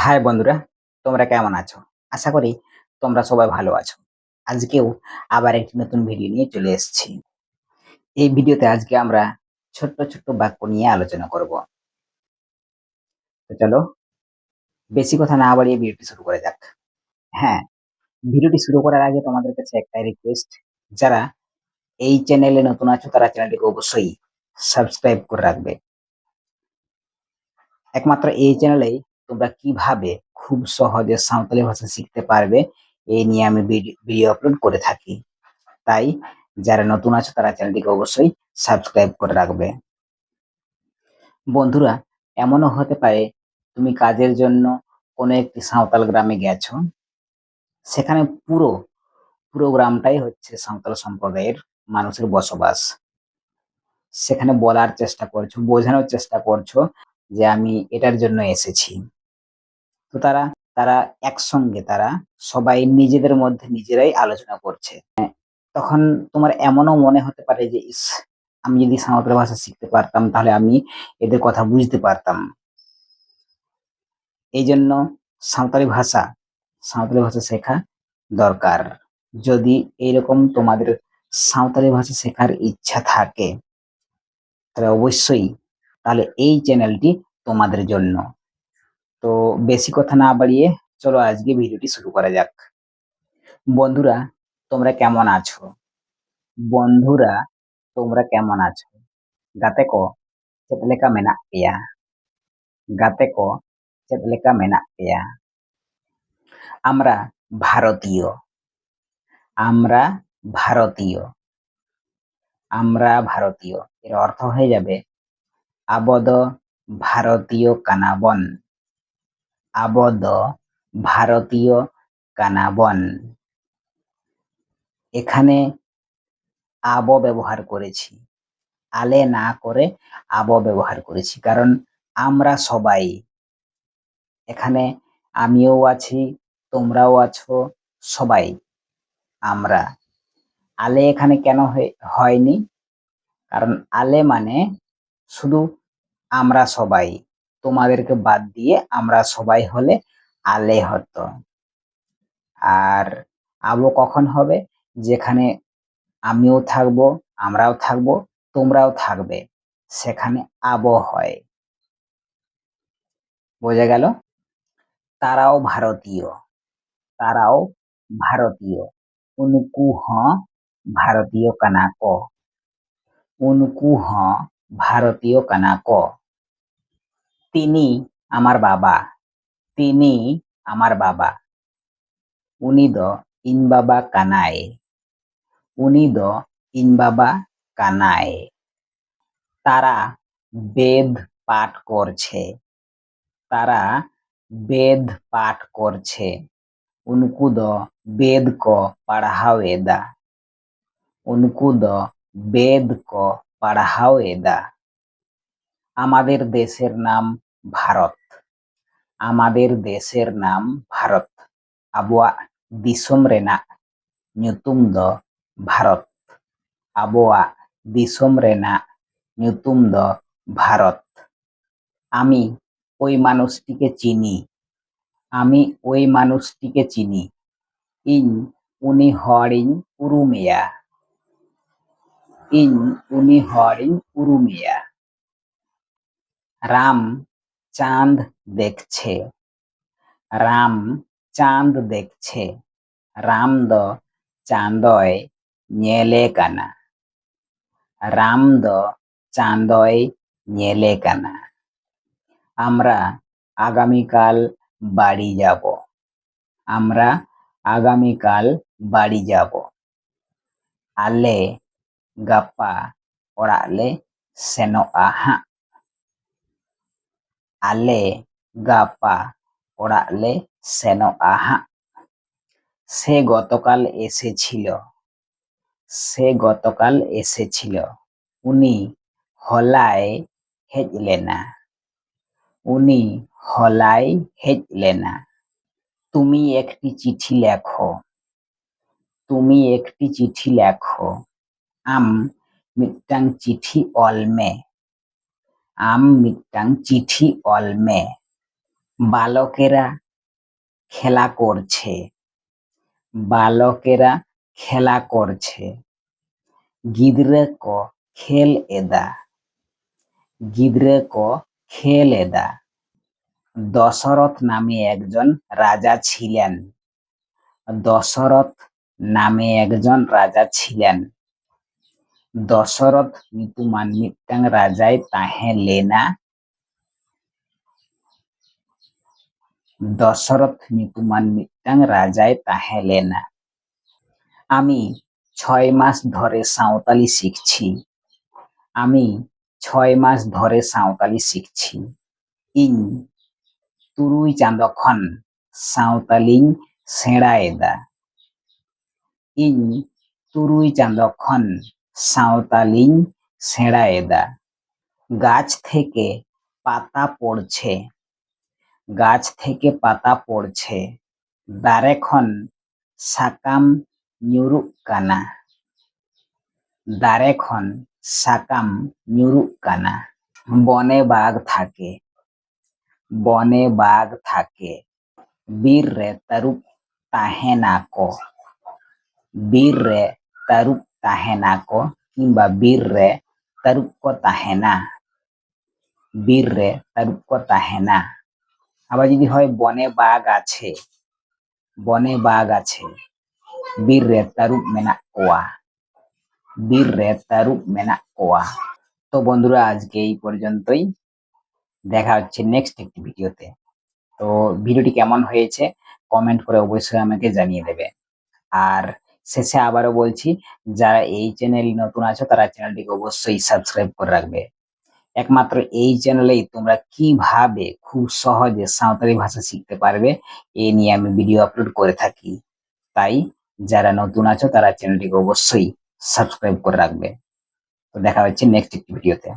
High বন্ধুরা, তোমরা কেমন আছো? আশা করি তোমরা সবাই ভালো আছো। আজকেও আবার একটি নতুন ভিডিও নিয়ে চলে এসেছি। এই ভিডিওতে আজকে আমরা ছোট্ট ছোট্ট বাক্য নিয়ে আলোচনা করব। তো চলো, বেশি কথা না বাড়িয়ে ভিডিওটি শুরু করা যাক। হ্যাঁ, ভিডিওটি শুরু করার আগে তোমাদের কাছে একটাই রিকোয়েস্ট, যারা এই চ্যানেলে নতুন আছো তারা চ্যানেলটিকে অবশ্যই সাবস্ক্রাইব করে রাখবে। একমাত্র এই চ্যানেলেই তোমরা কিভাবে খুব সহজে সাঁওতালি ভাষা শিখতে পারবে এই নিয়ে আমি ভিডিও আপলোড করে থাকি। তাই যারা নতুন আছো তারা চ্যানেলটিকে অবশ্যই সাবস্ক্রাইব করে রাখবে। বন্ধুরা, এমনও হতে পারে তুমি কাজের জন্য কোনো একটি সাঁওতাল গ্রামে গেছো, সেখানে পুরো পুরো গ্রামটাই হচ্ছে সাঁওতাল সম্প্রদায়ের মানুষের বসবাস। সেখানে বলার চেষ্টা করছো, বোঝানোর চেষ্টা করছো যে আমি এটার জন্য এসেছি। তো তারা তারা একসঙ্গে তারা সবাই নিজেদের মধ্যে নিজেরাই আলোচনা করছে। তখন তোমার এমনও মনে হতে পারে যে ইস, আমি যদি সাঁওতালি ভাষা শিখতে পারতাম তাহলে আমি এদের কথা বুঝতে পারতাম। এই জন্য সাঁওতালি ভাষা সাঁওতালি ভাষা শেখা দরকার। যদি এইরকম তোমাদের সাঁওতালি ভাষা শেখার ইচ্ছা থাকে তাহলে অবশ্যই তাহলে এই চ্যানেলটি তোমাদের জন্য। তো বেশি কথা না বাড়িয়ে চলো আজকে ভিডিওটি শুরু করা যাক। বন্ধুরা, তোমরা কেমন আছো? বন্ধুরা, তোমরা কেমন আছো? Gate ko, chet leka menak peya. Gate ko, chet leka menak peya. আমরা ভারতীয়। আমরা ভারতীয়। আমরা ভারতীয়। এর অর্থ হয়ে যাবে abo do ভারতীয় কানাবন। abo do ভারতীয় কানাবন। এখানে আবো ব্যবহার করেছি, আলে না করে আবো ব্যবহার করেছি, কারণ আমরা সবাই এখানে, আমিও আছি, তোমরাও আছো, সবাই আমরা। আলে এখানে কেন হয়নি? কারণ আলে মানে শুধু আমরা সবাই, তোমাদেরকে বাদ দিয়ে আমরা সবাই হলে আলে হতো। আর আবো কখন হবে? যেখানে আমিও থাকবো, আমরাও থাকবো, তোমরাও থাকবে, সেখানে আবো হয়। বোঝা গেল? তারাও ভারতীয়। তারাও ভারতীয়। উনকু হ ভারতীয় কানাক। উনকু হ ভারতীয় কানাক। তিনি আমার বাবা। তিনি আমার বাবা। উনি দ ইন বাবা কানায়। উনি দ ইন বাবা কানায়। তারা বেদ পাঠ করছে। তারা বেদ পাঠ করছে। উনকু দ বেদ ক পাড়হাওয়েদা। উনকু দ বেদ ক পাড়হাওয়েদা। আমাদের দেশের নাম ভারত। আমাদের দেশের নাম ভারত। আবুয়াক দিসম রেনাক nyutum দ ভারত। আবুয়াক দিসম রেনাক nyutum দ ভারত। আমি ওই মানুষটিকে চিনি। আমি ওই মানুষটিকে চিনি। ইন উনি হরিণ উরুমিয়া। ইন উনি হরিণ উরুমিয়া। রাম চাঁদ দেখছে। রাম চাঁদ দেখছে। রাম দ চাঁদয় nyele kana। রাম দ চাঁদয় nyele kana। আমরা আগামীকাল বাড়ি যাব। আমরা আগামীকাল বাড়ি যাব। আলে গাপা ওড়াক লে সেনগᱼা হাঁক। আলে গাপা ওড়াক লে সেনগᱼা হাঁক। সে গতকাল এসেছিল। সে গতকাল এসেছিল। উনি হলায় হেজ লেনা। উনি হলায় হেজ লেনা। তুমি একটি চিঠি লেখো। তুমি একটি চিঠি লেখো। আম মিদটাং চিঠি অল মে। আম মিদটাং চিঠি অল মে। বালকেরা খেলা করছে। বালকেরা খেলা করছে। গিদ্রে ক খেল এদা। গিদ্রে ক খেল এদা। দশরথ নামে একজন রাজা ছিলেন। দশরথ নামে একজন রাজা ছিলেন। দশরথ nyutuman মিদটাং রাজাই তাহে লেনা। দশরথ nyutuman মিদটাং রাজাই তাহে লেনা। আমি 6 মাস ধরে সাঁওতালি শিখছি। আমি 6 মাস ধরে সাঁওতালি শিখছি। ইন তুরুই চাঁদখন সাঁওতালিং সেড়ায়েদা। ইন তুরুই চাঁদখন সাঁওতালিং সেড়ায়েদা। গাছ থেকে পাতা পড়ছে। গাছ থেকে পাতা পড়ছে। দারেখন সাকাম nyuruk কানা। দারেখন সাকাম nyuruk কানা। বনে বাঘ থাকে। বনে বাঘ থাকে। বীর রে তারুপ তাহে না ক। বীর রে তারুপ তাহে না ক কিংবা বীর রে তারুপ কো তাহে না। বীর রে তারুপ কো তাহে না। আবার যদি হয় বনে বাঘ আছে। বনে বাঘ আছে। বীর রে তারুপ মেনাক কোয়া। বীর রে তারুপ মেনাক কোয়া। তো বন্ধুরা আজকে এই পর্যন্তই। দেখা হচ্ছে নেক্সট একটি ভিডিওতে। তো ভিডিওটি কেমন হয়েছে কমেন্ট করে অবশ্যই আমাকে জানিয়ে দেবে। আর শেষে আবারও বলছি, যারা এই চ্যানেলে নতুন আছো তারা চ্যানেলটিকে অবশ্যই সাবস্ক্রাইব করে রাখবে। একমাত্র এই চ্যানেলেই তোমরা কিভাবে খুব সহজে সাঁওতালি ভাষা শিখতে পারবে এই নিয়ে আমি ভিডিও আপলোড করে থাকি। তাই যারা নতুন আছো তারা চ্যানেলটিকে অবশ্যই সাবস্ক্রাইব করে রাখবে। তো দেখা হচ্ছে নেক্সট একটি ভিডিওতে।